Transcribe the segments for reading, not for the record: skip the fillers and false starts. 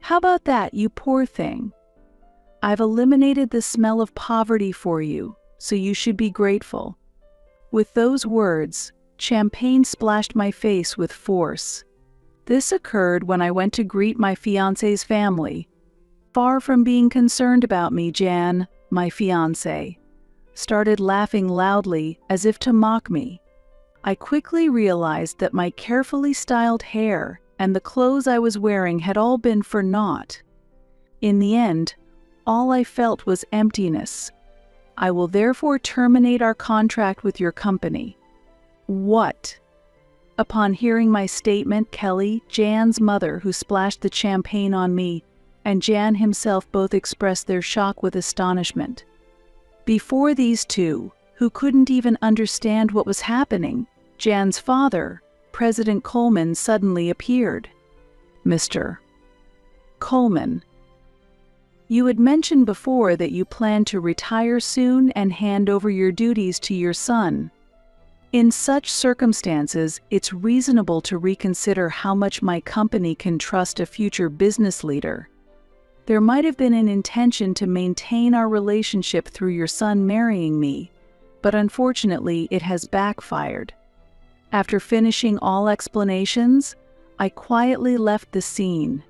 How about that, you poor thing? I've eliminated the smell of poverty for you, so you should be grateful." With those words, champagne splashed my face with force. This occurred when I went to greet my fiancé's family. Far from being concerned about me, Jan, my fiancé, started laughing loudly as if to mock me. I quickly realized that my carefully styled hair and the clothes I was wearing had all been for naught. In the end, all I felt was emptiness. "I will therefore terminate our contract with your company." What? Upon hearing my statement, Kelly, Jan's mother, who splashed the champagne on me, and Jan himself both expressed their shock with astonishment. Before these two, who couldn't even understand what was happening, Jan's father, President Coleman, suddenly appeared. "Mr. Coleman, you had mentioned before that you planned to retire soon and hand over your duties to your son. In such circumstances, it's reasonable to reconsider how much my company can trust a future business leader. There might have been an intention to maintain our relationship through your son marrying me, but unfortunately it has backfired." After finishing all explanations, I quietly left the scene.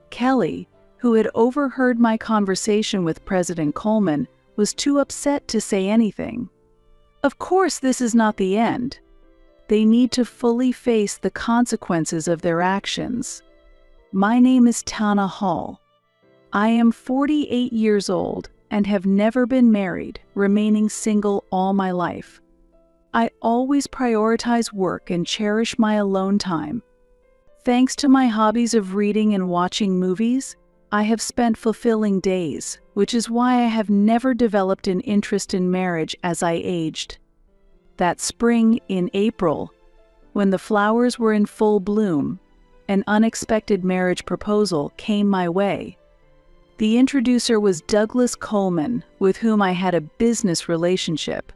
Kelly, who had overheard my conversation with President Coleman, was too upset to say anything. Of course, this is not the end. They need to fully face the consequences of their actions. My name is Tana Hall. I am 48 years old and have never been married, remaining single all my life. I always prioritize work and cherish my alone time. Thanks to my hobbies of reading and watching movies, I have spent fulfilling days, which is why I have never developed an interest in marriage as I aged. That spring, in April, when the flowers were in full bloom, an unexpected marriage proposal came my way. The introducer was Douglas Coleman, with whom I had a business relationship.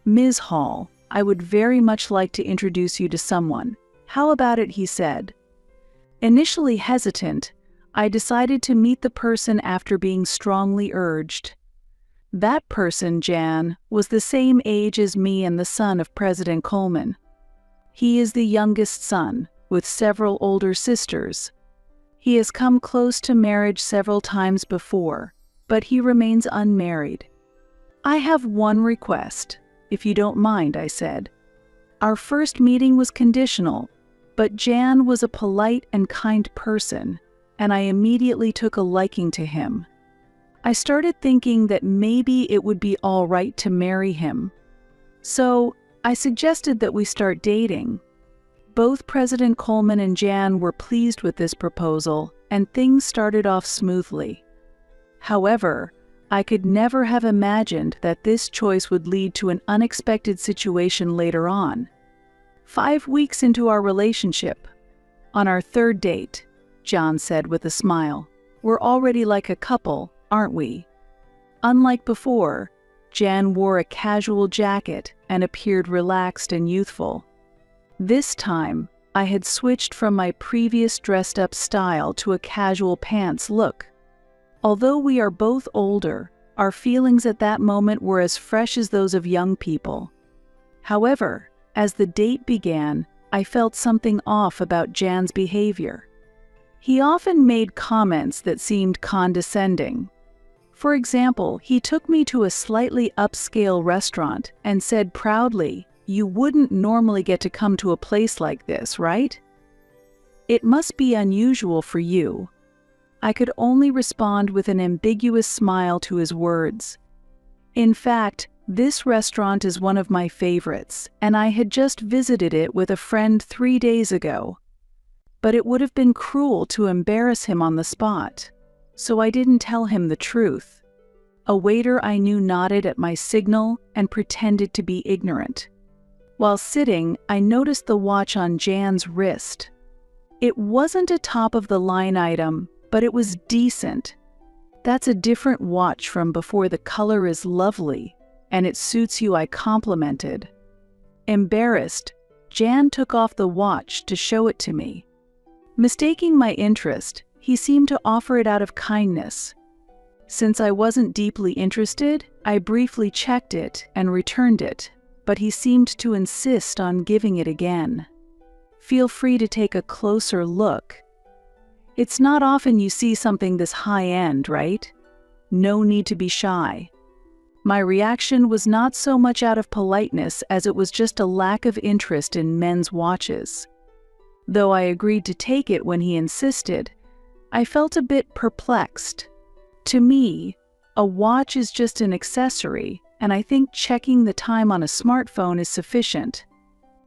"Ms. Hall, I would very much like to introduce you to someone. How about it?" he said. Initially hesitant, I decided to meet the person after being strongly urged. That person, Jan, was the same age as me and the son of President Coleman. He is the youngest son, with several older sisters. He has come close to marriage several times before, but he remains unmarried. "I have one request, if you don't mind," I said. Our first meeting was conditional, but Jan was a polite and kind person, and I immediately took a liking to him. I started thinking that maybe it would be all right to marry him. So I suggested that we start dating. Both President Coleman and Jan were pleased with this proposal, and things started off smoothly. However, I could never have imagined that this choice would lead to an unexpected situation later on. 5 weeks into our relationship, on our third date, John said with a smile, "We're already like a couple, aren't we?" Unlike before, Jan wore a casual jacket and appeared relaxed and youthful. This time, I had switched from my previous dressed-up style to a casual pants look. Although we are both older, our feelings at that moment were as fresh as those of young people. However, as the date began, I felt something off about Jan's behavior. He often made comments that seemed condescending. For example, he took me to a slightly upscale restaurant and said proudly, "You wouldn't normally get to come to a place like this, right? It must be unusual for you." I could only respond with an ambiguous smile to his words. In fact, this restaurant is one of my favorites, and I had just visited it with a friend 3 days ago. But it would have been cruel to embarrass him on the spot, so I didn't tell him the truth. A waiter I knew nodded at my signal and pretended to be ignorant. While sitting, I noticed the watch on Jan's wrist. It wasn't a top-of-the-line item, but it was decent. "That's a different watch from before. The color is lovely, and it suits you," I complimented. Embarrassed, Jan took off the watch to show it to me. Mistaking my interest, He seemed to offer it out of kindness. Since I wasn't deeply interested, I briefly checked it and returned it, but he seemed to insist on giving it again. Feel free to take a closer look. It's not often you see something this high-end, right? No need to be shy. My reaction was not so much out of politeness as it was just a lack of interest in men's watches. Though I agreed to take it when he insisted, I felt a bit perplexed. To me, a watch is just an accessory, and I think checking the time on a smartphone is sufficient.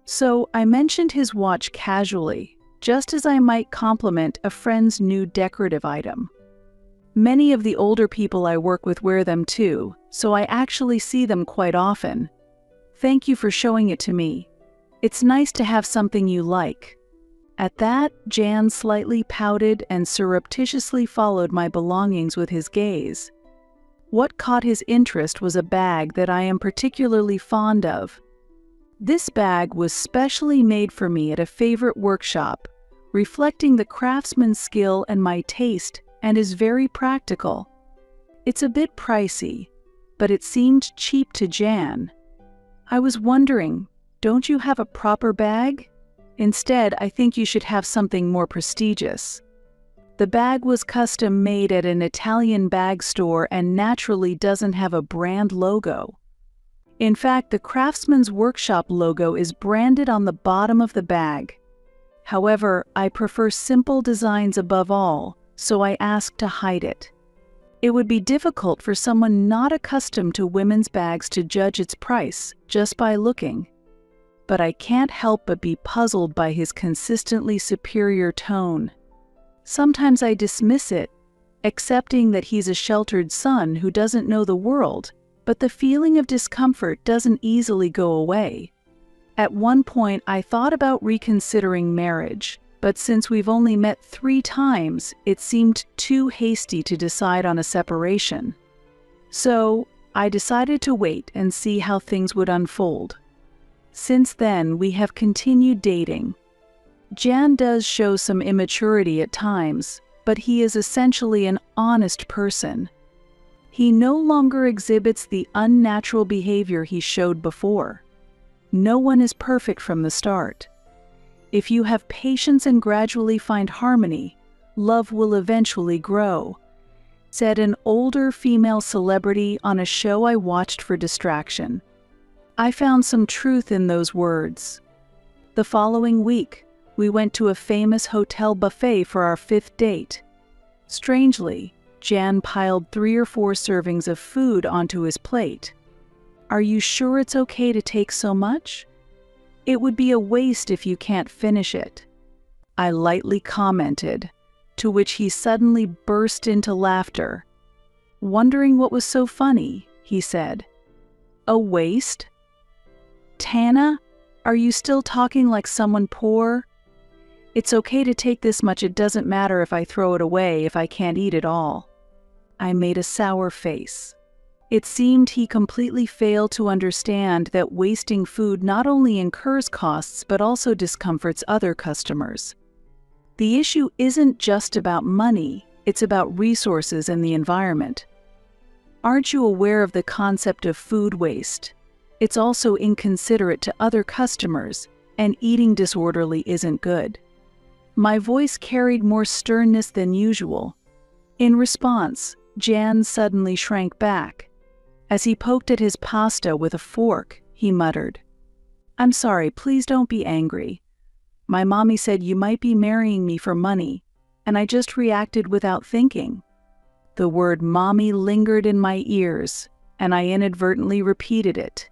So I mentioned his watch casually, just as I might compliment a friend's new decorative item. Many of the older people I work with wear them too, so I actually see them quite often. Thank you for showing it to me. It's nice to have something you like. At that, Jan slightly pouted and surreptitiously followed my belongings with his gaze. What caught his interest was a bag that I am particularly fond of. This bag was specially made for me at a favorite workshop, reflecting the craftsman's skill and my taste, and is very practical. It's a bit pricey, but it seemed cheap to Jan. I was wondering, don't you have a proper bag? Instead, I think you should have something more prestigious. The bag was custom made at an Italian bag store and naturally doesn't have a brand logo. In fact, the craftsman's workshop logo is branded on the bottom of the bag. However, I prefer simple designs above all, so I asked to hide it. It would be difficult for someone not accustomed to women's bags to judge its price just by looking. But I can't help but be puzzled by his consistently superior tone. Sometimes I dismiss it, accepting that he's a sheltered son who doesn't know the world, but the feeling of discomfort doesn't easily go away. At one point, I thought about reconsidering marriage, but since we've only met 3 times, it seemed too hasty to decide on a separation. So, I decided to wait and see how things would unfold. Since then, we have continued dating. Jan does show some immaturity at times, but he is essentially an honest person. He no longer exhibits the unnatural behavior he showed before. No one is perfect from the start. If you have patience and gradually find harmony, love will eventually grow, said an older female celebrity on a show I watched for distraction. I found some truth in those words. The following week, we went to a famous hotel buffet for our 5th date. Strangely, Jan piled 3 or 4 servings of food onto his plate. "Are you sure it's okay to take so much? It would be a waste if you can't finish it," I lightly commented, to which he suddenly burst into laughter. Wondering what was so funny, he said, "A waste? Tana, are you still talking like someone poor? It's okay to take this much, it doesn't matter if I throw it away if I can't eat it all." I made a sour face. It seemed he completely failed to understand that wasting food not only incurs costs but also discomforts other customers. The issue isn't just about money, it's about resources and the environment. Aren't you aware of the concept of food waste? It's also inconsiderate to other customers, and eating disorderly isn't good. My voice carried more sternness than usual. In response, Jan suddenly shrank back. As he poked at his pasta with a fork, he muttered, "I'm sorry, please don't be angry. My mommy said you might be marrying me for money, and I just reacted without thinking." The word mommy lingered in my ears, and I inadvertently repeated it.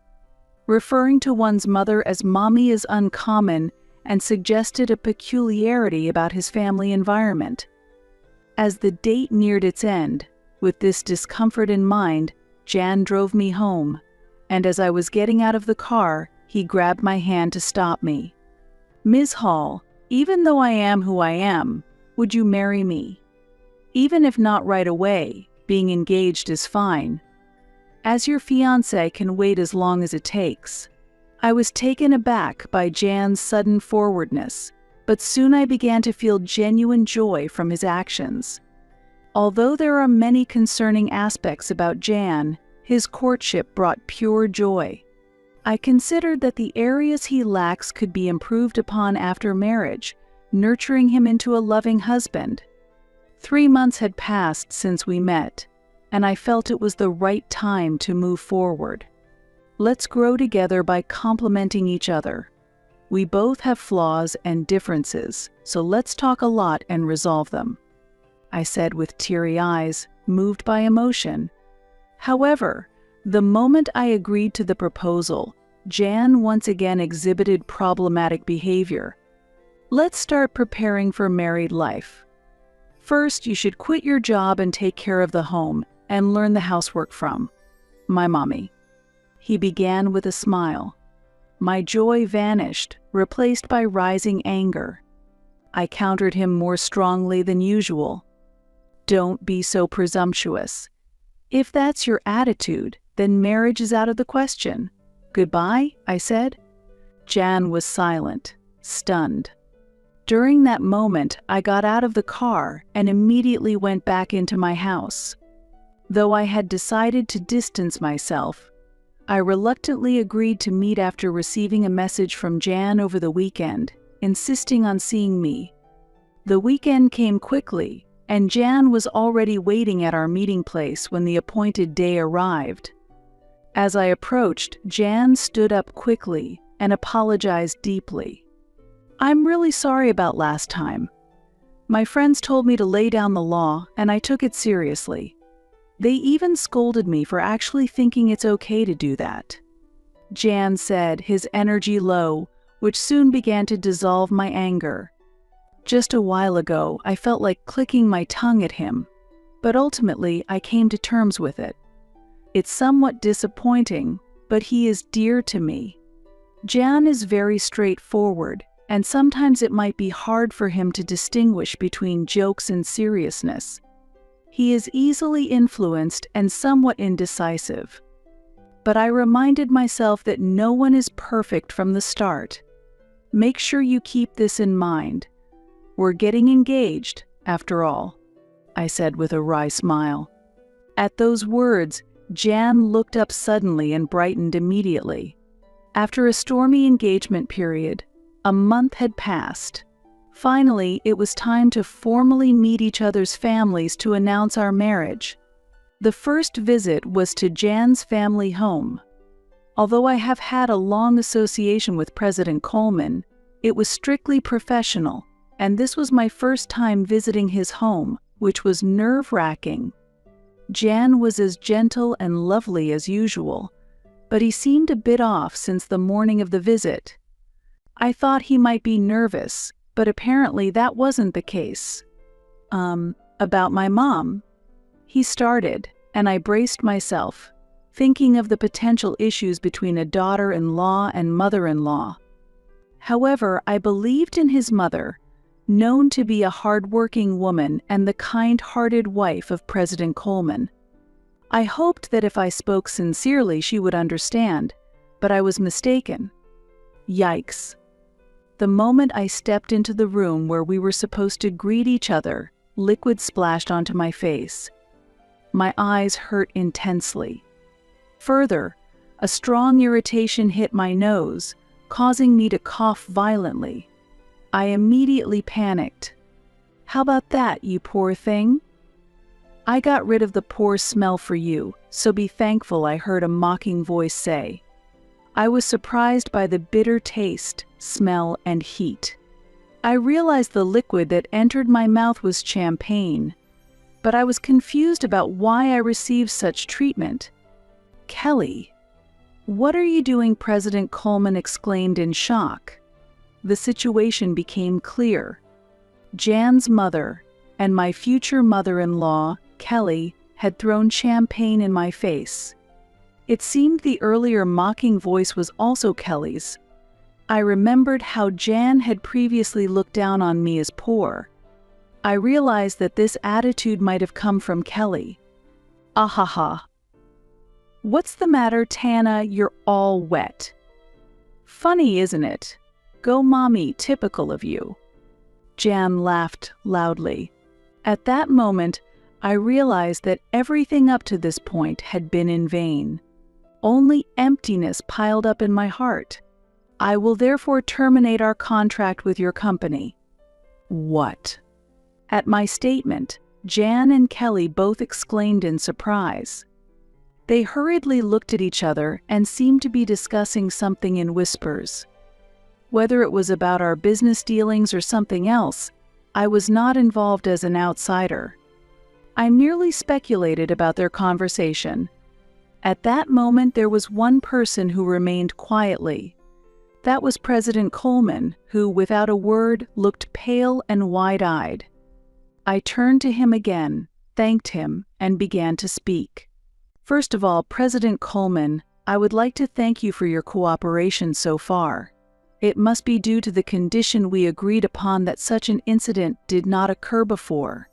Referring to one's mother as mommy is uncommon and suggested a peculiarity about his family environment. As the date neared its end, with this discomfort in mind, Jan drove me home, and as I was getting out of the car, he grabbed my hand to stop me. "Ms. Hall, even though I am who I am, would you marry me? Even if not right away, being engaged is fine. As your fiancé can wait as long as it takes." I was taken aback by Jan's sudden forwardness. but soon I began to feel genuine joy from his actions. Although there are many concerning aspects about Jan, his courtship brought pure joy. I considered that the areas he lacks could be improved upon after marriage, nurturing him into a loving husband. 3 months had passed since we met, and I felt it was the right time to move forward. Let's grow together by complementing each other. We both have flaws and differences, so let's talk a lot and resolve them, I said with teary eyes, moved by emotion. However, the moment I agreed to the proposal, Jan once again exhibited problematic behavior. Let's start preparing for married life. First, you should quit your job and take care of the home and learn the housework from my mommy. He began with a smile. My joy vanished, replaced by rising anger. I countered him more strongly than usual. Don't be so presumptuous. If that's your attitude, then marriage is out of the question. Goodbye, I said. Jan was silent, stunned. During that moment, I got out of the car and immediately went back into my house. Though I had decided to distance myself, I reluctantly agreed to meet after receiving a message from Jan over the weekend, insisting on seeing me. The weekend came quickly, and Jan was already waiting at our meeting place when the appointed day arrived. As I approached, Jan stood up quickly and apologized deeply. I'm really sorry about last time. My friends told me to lay down the law, and I took it seriously. They even scolded me for actually thinking it's okay to do that. Jan said, his energy low, which soon began to dissolve my anger. Just a while ago, I felt like clicking my tongue at him, but ultimately I came to terms with it. It's somewhat disappointing, but he is dear to me. Jan is very straightforward, and sometimes it might be hard for him to distinguish between jokes and seriousness. He is easily influenced and somewhat indecisive. But I reminded myself that no one is perfect from the start. Make sure you keep this in mind. We're getting engaged, after all, I said with a wry smile. At those words, Jan looked up suddenly and brightened immediately. After a stormy engagement period, a month had passed. Finally, it was time to formally meet each other's families to announce our marriage. The first visit was to Jan's family home. Although I have had a long association with President Coleman, it was strictly professional, and this was my first time visiting his home, which was nerve-wracking. Jan was as gentle and lovely as usual, but he seemed a bit off since the morning of the visit. I thought he might be nervous, but apparently that wasn't the case. About my mom? He started, and I braced myself, thinking of the potential issues between a daughter-in-law and mother-in-law. However, I believed in his mother, known to be a hard-working woman and the kind-hearted wife of President Coleman. I hoped that if I spoke sincerely she would understand, but I was mistaken. Yikes. The moment I stepped into the room where we were supposed to greet each other, liquid splashed onto my face. My eyes hurt intensely. Further, a strong irritation hit my nose, causing me to cough violently. I immediately panicked. How about that, you poor thing? I got rid of the poor smell for you, so be thankful, I heard a mocking voice say. I was surprised by the bitter taste, smell, and heat. I realized the liquid that entered my mouth was champagne, but I was confused about why I received such treatment. Kelly, what are you doing? President Coleman exclaimed in shock. The situation became clear. Jan's mother and my future mother-in-law, Kelly, had thrown champagne in my face. It seemed the earlier mocking voice was also Kelly's. I remembered how Jan had previously looked down on me as poor. I realized that this attitude might have come from Kelly. Ahaha. What's the matter, Tana? You're all wet. Funny, isn't it? Go mommy, typical of you. Jan laughed loudly. At that moment, I realized that everything up to this point had been in vain. Only emptiness piled up in my heart. I will therefore terminate our contract with your company. What? At my statement, Jan and Kelly both exclaimed in surprise. They hurriedly looked at each other and seemed to be discussing something in whispers. Whether it was about our business dealings or something else, I was not involved as an outsider. I merely speculated about their conversation. At that moment, there was one person who remained quietly. That was President Coleman, who, without a word, looked pale and wide-eyed. I turned to him again, thanked him, and began to speak. First of all, President Coleman, I would like to thank you for your cooperation so far. It must be due to the condition we agreed upon that such an incident did not occur before.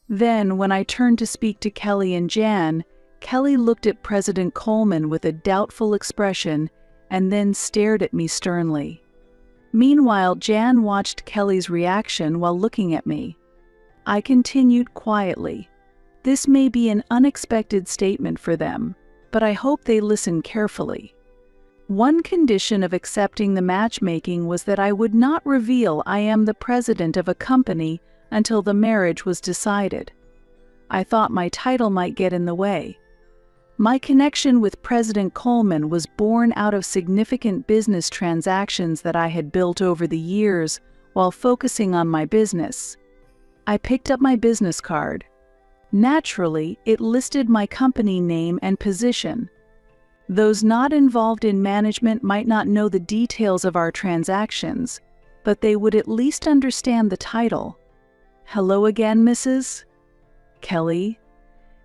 Then, when I turned to speak to Kelly and Jan, Kelly looked at President Coleman with a doubtful expression and then stared at me sternly. Meanwhile, Jan watched Kelly's reaction while looking at me. I continued quietly. This may be an unexpected statement for them, but I hope they listen carefully. One condition of accepting the matchmaking was that I would not reveal I am the president of a company until the marriage was decided. I thought my title might get in the way. My connection with President Coleman was born out of significant business transactions that I had built over the years while focusing on my business. I picked up my business card. Naturally, it listed my company name and position. Those not involved in management might not know the details of our transactions, but they would at least understand the title. Hello again, Mrs. Kelly.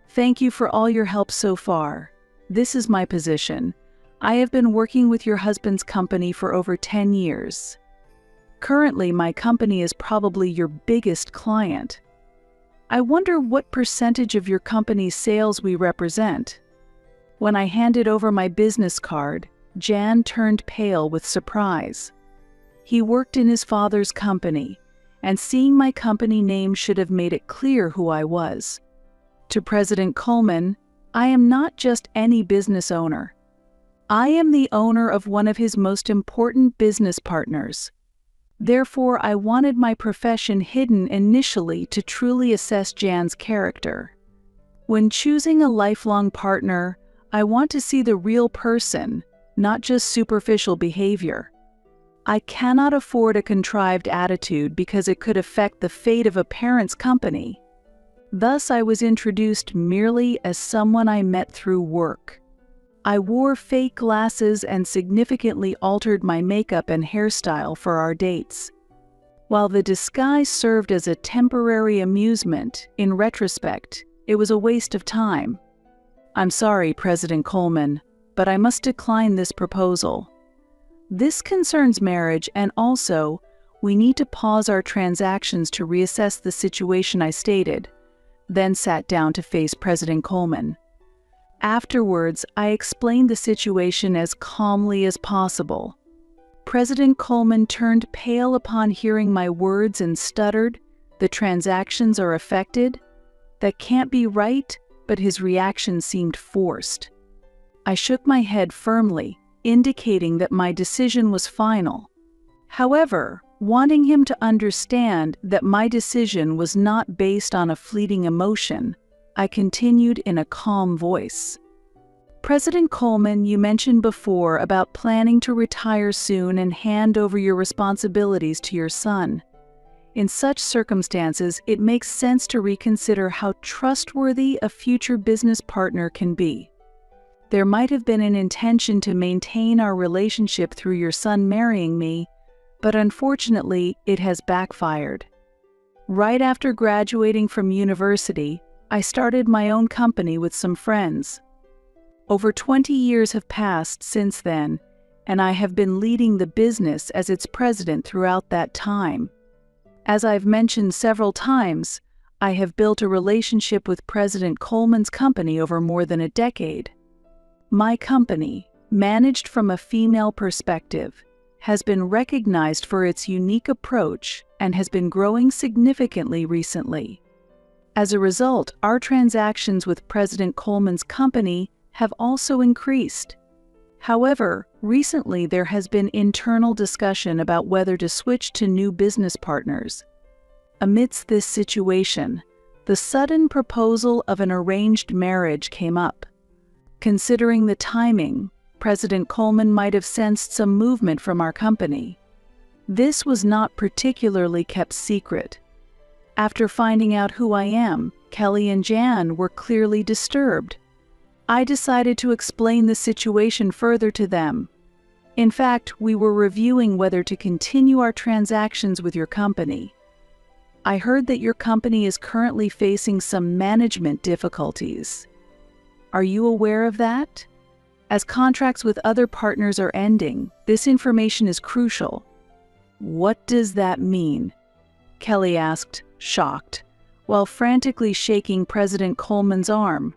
Thank you for all your help so far. This is my position. I have been working with your husband's company for over 10 years. Currently, my company is probably your biggest client. I wonder what percentage of your company's sales we represent. When I handed over my business card, Jan turned pale with surprise. He worked in his father's company, and seeing my company name should have made it clear who I was. To President Coleman, I am not just any business owner. I am the owner of one of his most important business partners. Therefore, I wanted my profession hidden initially to truly assess Jan's character. When choosing a lifelong partner, I want to see the real person, not just superficial behavior. I cannot afford a contrived attitude because it could affect the fate of a parent's company. Thus, I was introduced merely as someone I met through work. I wore fake glasses and significantly altered my makeup and hairstyle for our dates. While the disguise served as a temporary amusement, in retrospect, it was a waste of time. I'm sorry, President Coleman, but I must decline this proposal. This concerns marriage, and also, we need to pause our transactions to reassess the situation, I stated, then sat down to face President Coleman. Afterwards, I explained the situation as calmly as possible. President Coleman turned pale upon hearing my words and stuttered, "The transactions are affected? That can't be right," but his reaction seemed forced. I shook my head firmly, indicating that my decision was final. However, wanting him to understand that my decision was not based on a fleeting emotion, I continued in a calm voice. President Coleman, you mentioned before about planning to retire soon and hand over your responsibilities to your son. In such circumstances, it makes sense to reconsider how trustworthy a future business partner can be. There might have been an intention to maintain our relationship through your son marrying me, but unfortunately, it has backfired. Right after graduating from university, I started my own company with some friends. Over 20 years have passed since then, and I have been leading the business as its president throughout that time. As I've mentioned several times, I have built a relationship with President Coleman's company over more than a decade. My company, managed from a female perspective, has been recognized for its unique approach and has been growing significantly recently. As a result, our transactions with President Coleman's company have also increased. However, recently there has been internal discussion about whether to switch to new business partners. Amidst this situation, the sudden proposal of an arranged marriage came up. Considering the timing, President Coleman might have sensed some movement from our company. This was not particularly kept secret. After finding out who I am, Kelly and Jan were clearly disturbed. I decided to explain the situation further to them. In fact, we were reviewing whether to continue our transactions with your company. I heard that your company is currently facing some management difficulties. Are you aware of that? As contracts with other partners are ending, this information is crucial. What does that mean? Kelly asked, shocked, while frantically shaking President Coleman's arm.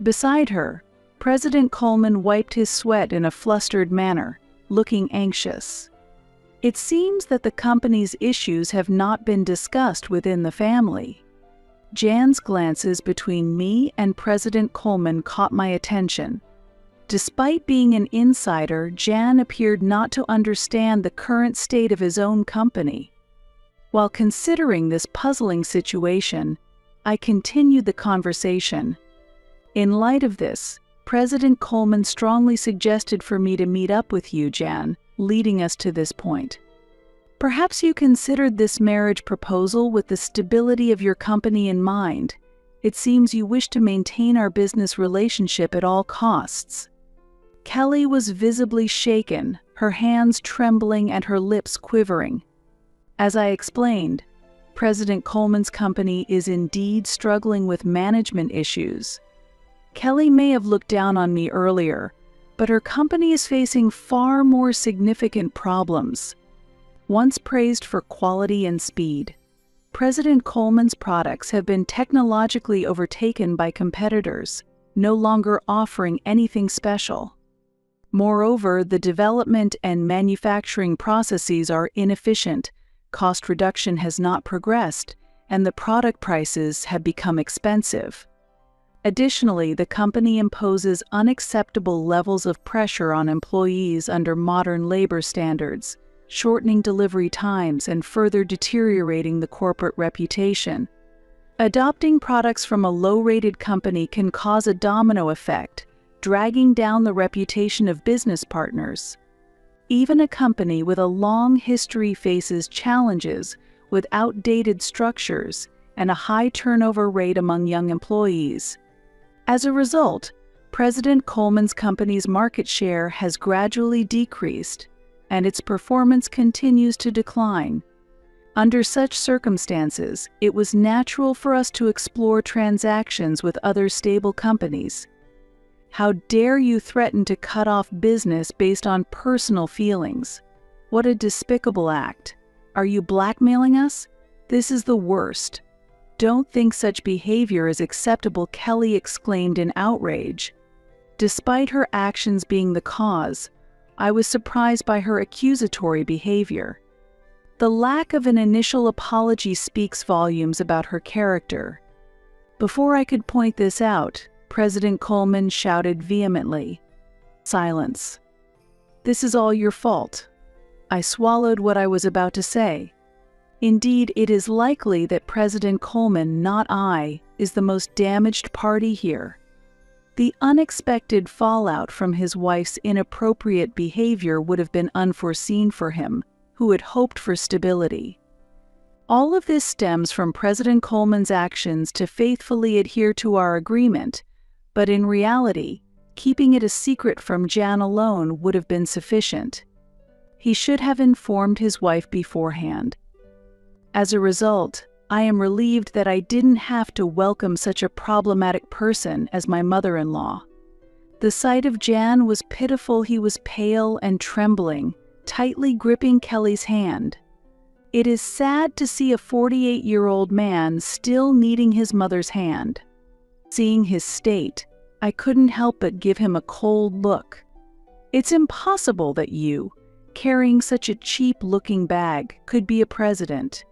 Beside her, President Coleman wiped his sweat in a flustered manner, looking anxious. It seems that the company's issues have not been discussed within the family. Jan's glances between me and President Coleman caught my attention. Despite being an insider, Jan appeared not to understand the current state of his own company. While considering this puzzling situation, I continued the conversation. In light of this, President Coleman strongly suggested for me to meet up with you, Jan, leading us to this point. Perhaps you considered this marriage proposal with the stability of your company in mind. It seems you wish to maintain our business relationship at all costs. Kelly was visibly shaken, her hands trembling and her lips quivering. As I explained, President Coleman's company is indeed struggling with management issues. Kelly may have looked down on me earlier, but her company is facing far more significant problems. Once praised for quality and speed, President Coleman's products have been technologically overtaken by competitors, no longer offering anything special. Moreover, the development and manufacturing processes are inefficient, cost reduction has not progressed, and the product prices have become expensive. Additionally, the company imposes unacceptable levels of pressure on employees under modern labor standards, shortening delivery times and further deteriorating the corporate reputation. Adopting products from a low-rated company can cause a domino effect, dragging down the reputation of business partners. Even a company with a long history faces challenges with outdated structures and a high turnover rate among young employees. As a result, President Coleman's company's market share has gradually decreased, and its performance continues to decline. Under such circumstances, it was natural for us to explore transactions with other stable companies. How dare you threaten to cut off business based on personal feelings? What a despicable act. Are you blackmailing us? This is the worst. Don't think such behavior is acceptable, Kelly exclaimed in outrage. Despite her actions being the cause, I was surprised by her accusatory behavior. The lack of an initial apology speaks volumes about her character. Before I could point this out, President Coleman shouted vehemently, "Silence. This is all your fault." I swallowed what I was about to say. Indeed, it is likely that President Coleman, not I, is the most damaged party here. The unexpected fallout from his wife's inappropriate behavior would have been unforeseen for him, who had hoped for stability. All of this stems from President Coleman's actions to faithfully adhere to our agreement, but in reality, keeping it a secret from Jan alone would have been sufficient. He should have informed his wife beforehand. As a result, I am relieved that I didn't have to welcome such a problematic person as my mother-in-law. The sight of Jan was pitiful. He was pale and trembling, tightly gripping Kelly's hand. It is sad to see a 48-year-old man still needing his mother's hand. Seeing his state, I couldn't help but give him a cold look. "It's impossible that you," carrying such a cheap-looking bag, could be a president.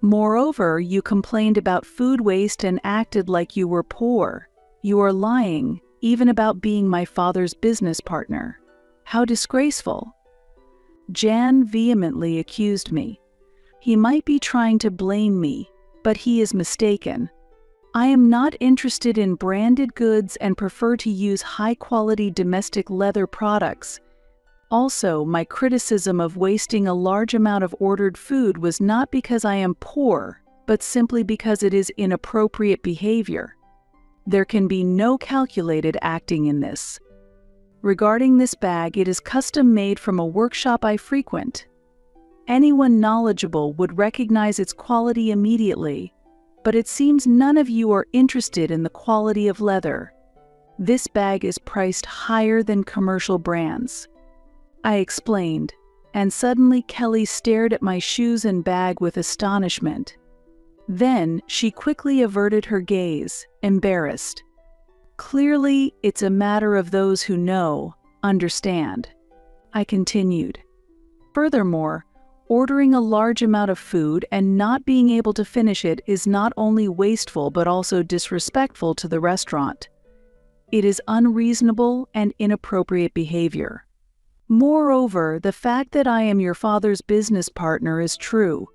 Moreover, you complained about food waste and acted like you were poor. You are lying, even about being my father's business partner. How disgraceful." Jan vehemently accused me. "He might be trying to blame me, but he is mistaken. I am not interested in branded goods and prefer to use high-quality domestic leather products. Also, my criticism of wasting a large amount of ordered food was not because I am poor, but simply because it is inappropriate behavior. There can be no calculated acting in this. Regarding this bag, it is custom-made from a workshop I frequent. Anyone knowledgeable would recognize its quality immediately, but it seems none of you are interested in the quality of leather. This bag is priced higher than commercial brands." I explained, and suddenly Kelly stared at my shoes and bag with astonishment. Then she quickly averted her gaze, embarrassed. "Clearly, it's a matter of those who know, understand," I continued. "Furthermore, ordering a large amount of food and not being able to finish it is not only wasteful but also disrespectful to the restaurant. It is unreasonable and inappropriate behavior. Moreover, the fact that I am your father's business partner is true.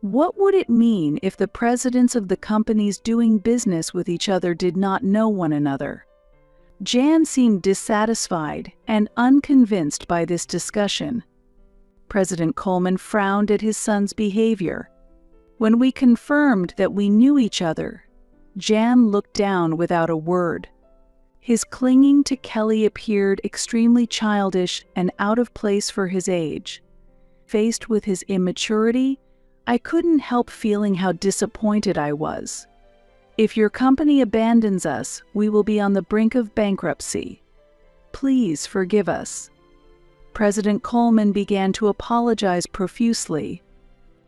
What would it mean if the presidents of the companies doing business with each other did not know one another?" Jan seemed dissatisfied and unconvinced by this discussion. President Coleman frowned at his son's behavior. When we confirmed that we knew each other, Jan looked down without a word. His clinging to Kelly appeared extremely childish and out of place for his age. Faced with his immaturity, I couldn't help feeling how disappointed I was. "If your company abandons us, we will be on the brink of bankruptcy. Please forgive us." President Coleman began to apologize profusely.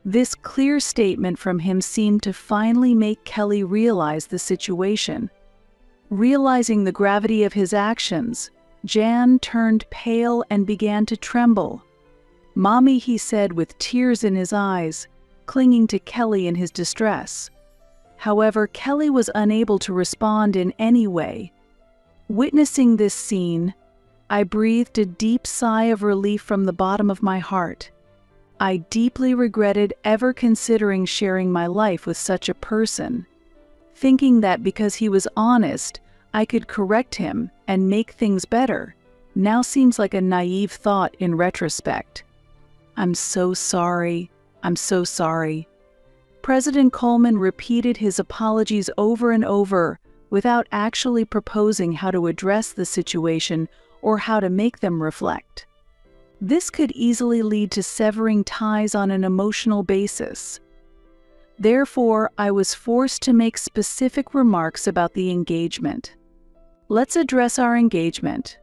This clear statement from him seemed to finally make Kelly realize the situation. Realizing the gravity of his actions, Jan turned pale and began to tremble. "Mommy," he said with tears in his eyes, clinging to Kelly in his distress. However, Kelly was unable to respond in any way. Witnessing this scene, I breathed a deep sigh of relief from the bottom of my heart. I deeply regretted ever considering sharing my life with such a person. Thinking that because he was honest, I could correct him and make things better, now seems like a naive thought in retrospect. "I'm so sorry. I'm so sorry." President Coleman repeated his apologies over and over without actually proposing how to address the situation or how to make them reflect. This could easily lead to severing ties on an emotional basis. Therefore, I was forced to make specific remarks about the engagement. "Let's address our engagement.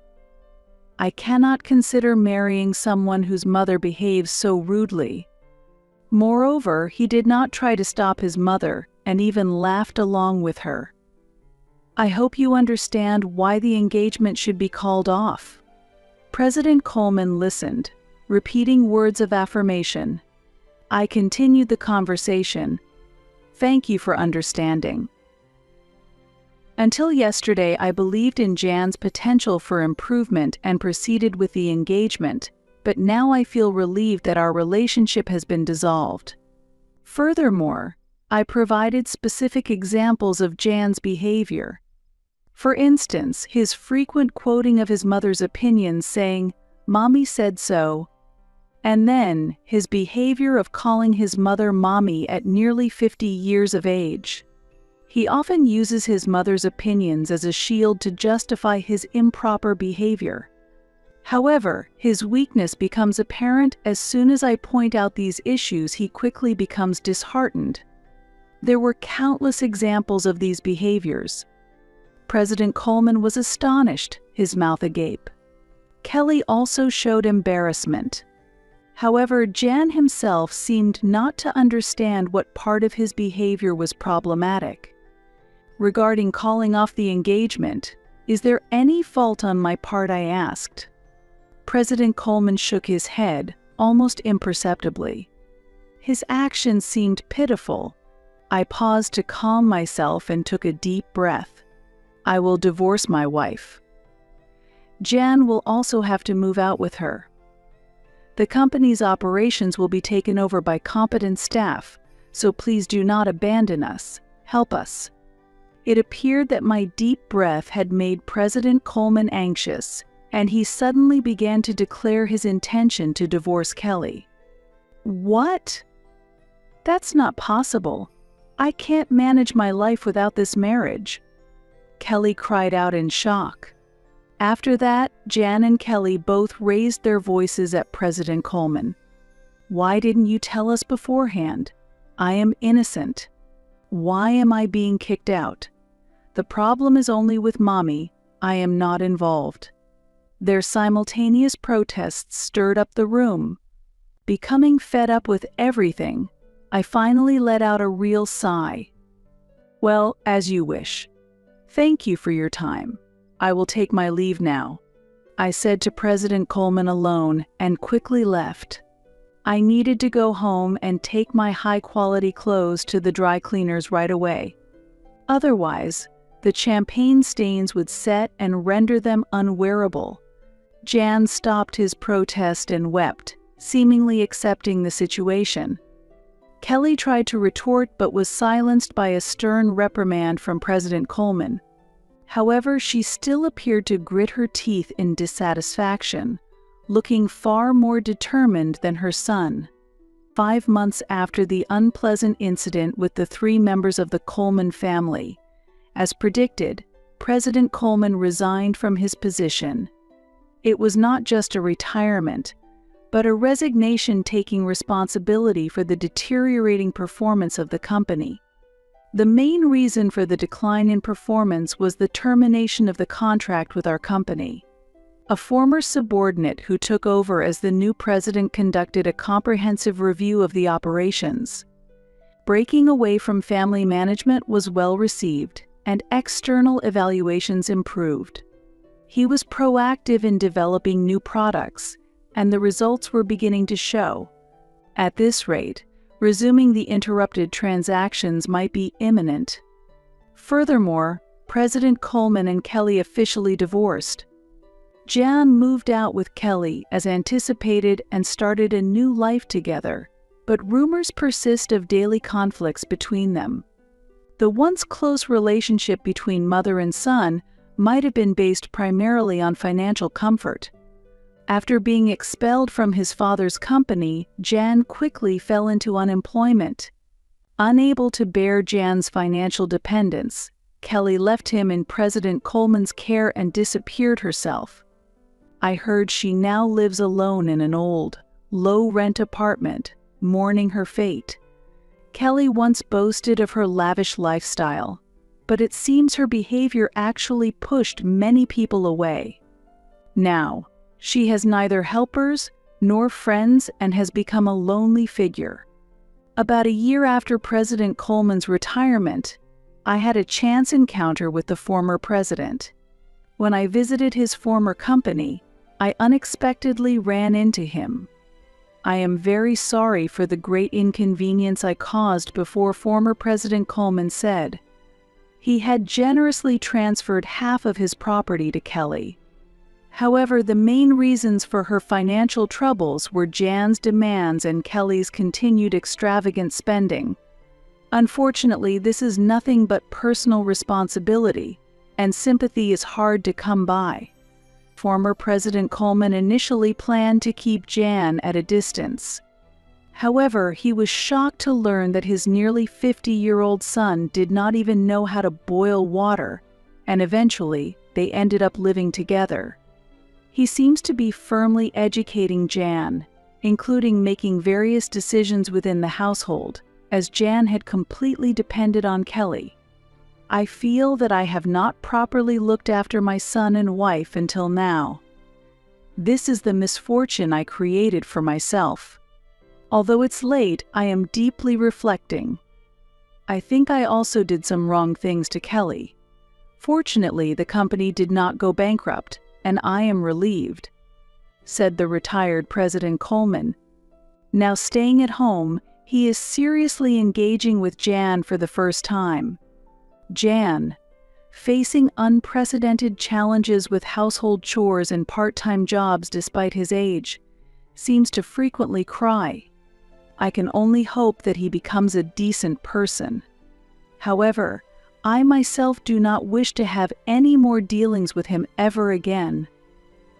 I cannot consider marrying someone whose mother behaves so rudely. Moreover, he did not try to stop his mother and even laughed along with her. I hope you understand why the engagement should be called off." President Coleman listened, repeating words of affirmation. I continued the conversation. "Thank you for understanding. Until yesterday, I believed in Jan's potential for improvement and proceeded with the engagement, but now I feel relieved that our relationship has been dissolved." Furthermore, I provided specific examples of Jan's behavior. For instance, his frequent quoting of his mother's opinions, saying, "Mommy said so," and then his behavior of calling his mother mommy at nearly 50 years of age. He often uses his mother's opinions as a shield to justify his improper behavior. However, his weakness becomes apparent as soon as I point out these issues. He quickly becomes disheartened. There were countless examples of these behaviors. President Coleman was astonished, his mouth agape. Kelly also showed embarrassment. However, Jan himself seemed not to understand what part of his behavior was problematic. Regarding calling off the engagement, "Is there any fault on my part?" I asked. President Coleman shook his head, almost imperceptibly. His actions seemed pitiful. I paused to calm myself and took a deep breath. I will divorce my wife. Jan will also have to move out with her. The company's operations will be taken over by competent staff, so please do not abandon us. Help us. It appeared that my deep breath had made President Coleman anxious, and he suddenly began to declare his intention to divorce Kelly. What? That's not possible. I can't manage my life without this marriage. Kelly cried out in shock. After that, Jan and Kelly both raised their voices at President Coleman. Why didn't you tell us beforehand? I am innocent. Why am I being kicked out? The problem is only with Mommy. I am not involved. Their simultaneous protests stirred up the room. Becoming fed up with everything, I finally let out a real sigh. Well, as you wish. Thank you for your time. I will take my leave now, I said to President Coleman alone and quickly left. I needed to go home and take my high-quality clothes to the dry cleaners right away. Otherwise, the champagne stains would set and render them unwearable. Jan stopped his protest and wept, seemingly accepting the situation. Kelly tried to retort but was silenced by a stern reprimand from President Coleman. However, she still appeared to grit her teeth in dissatisfaction, looking far more determined than her son. 5 months after the unpleasant incident with the 3 members of the Coleman family, as predicted, President Coleman resigned from his position. It was not just a retirement, but a resignation taking responsibility for the deteriorating performance of the company. The main reason for the decline in performance was the termination of the contract with our company. A former subordinate who took over as the new president conducted a comprehensive review of the operations. Breaking away from family management was well received, and external evaluations improved. He was proactive in developing new products, and the results were beginning to show. At this rate, resuming the interrupted transactions might be imminent. Furthermore, President Coleman and Kelly officially divorced. Jan moved out with Kelly as anticipated and started a new life together, but rumors persist of daily conflicts between them. The once close relationship between mother and son might have been based primarily on financial comfort. After being expelled from his father's company, Jan quickly fell into unemployment. Unable to bear Jan's financial dependence, Kelly left him in President Coleman's care and disappeared herself. I heard she now lives alone in an old, low-rent apartment, mourning her fate. Kelly once boasted of her lavish lifestyle, but it seems her behavior actually pushed many people away. Now, she has neither helpers nor friends and has become a lonely figure. About a year after President Coleman's retirement, I had a chance encounter with the former president. When I visited his former company, I unexpectedly ran into him. I am very sorry for the great inconvenience I caused before former President Coleman said. He had generously transferred half of his property to Kelly. However, the main reasons for her financial troubles were Jan's demands and Kelly's continued extravagant spending. Unfortunately, this is nothing but personal responsibility, and sympathy is hard to come by. Former President Coleman initially planned to keep Jan at a distance. However, he was shocked to learn that his nearly 50-year-old son did not even know how to boil water, and eventually, they ended up living together. He seems to be firmly educating Jan, including making various decisions within the household, as Jan had completely depended on Kelly. I feel that I have not properly looked after my son and wife until now. This is the misfortune I created for myself. Although it's late, I am deeply reflecting. I think I also did some wrong things to Kelly. Fortunately, the company did not go bankrupt, and I am relieved. said the retired President Coleman. Now staying at home, he is seriously engaging with Jan for the first time. Jan, facing unprecedented challenges with household chores and part-time jobs despite his age, seems to frequently cry. I can only hope that he becomes a decent person. However, I myself do not wish to have any more dealings with him ever again.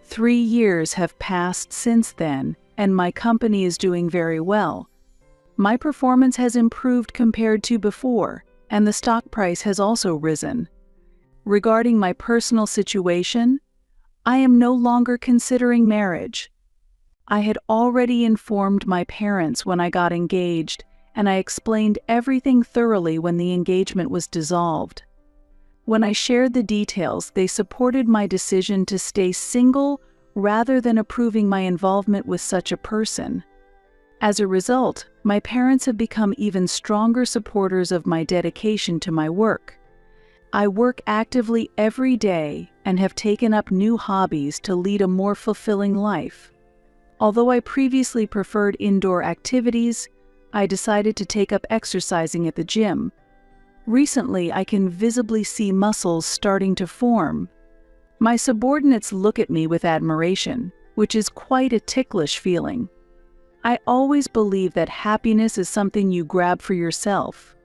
3 years have passed since then, and my company is doing very well. My performance has improved compared to before, and the stock price has also risen. Regarding my personal situation, I am no longer considering marriage. I had already informed my parents when I got engaged, and I explained everything thoroughly when the engagement was dissolved. When I shared the details, they supported my decision to stay single rather than approving my involvement with such a person. As a result, my parents have become even stronger supporters of my dedication to my work. I work actively every day and have taken up new hobbies to lead a more fulfilling life. Although I previously preferred indoor activities, I decided to take up exercising at the gym. Recently, I can visibly see muscles starting to form. My subordinates look at me with admiration, which is quite a ticklish feeling. I always believe that happiness is something you grab for yourself.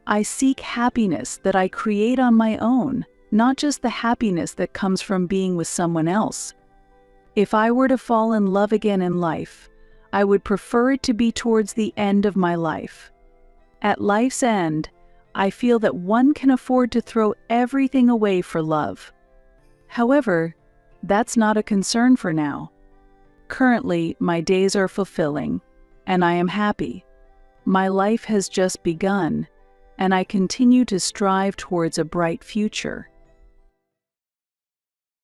I seek happiness that I create on my own, not just the happiness that comes from being with someone else. If I were to fall in love again in life, I would prefer it to be towards the end of my life. At life's end, I feel that one can afford to throw everything away for love. However, that's not a concern for now. Currently, my days are fulfilling, and I am happy. My life has just begun, and I continue to strive towards a bright future.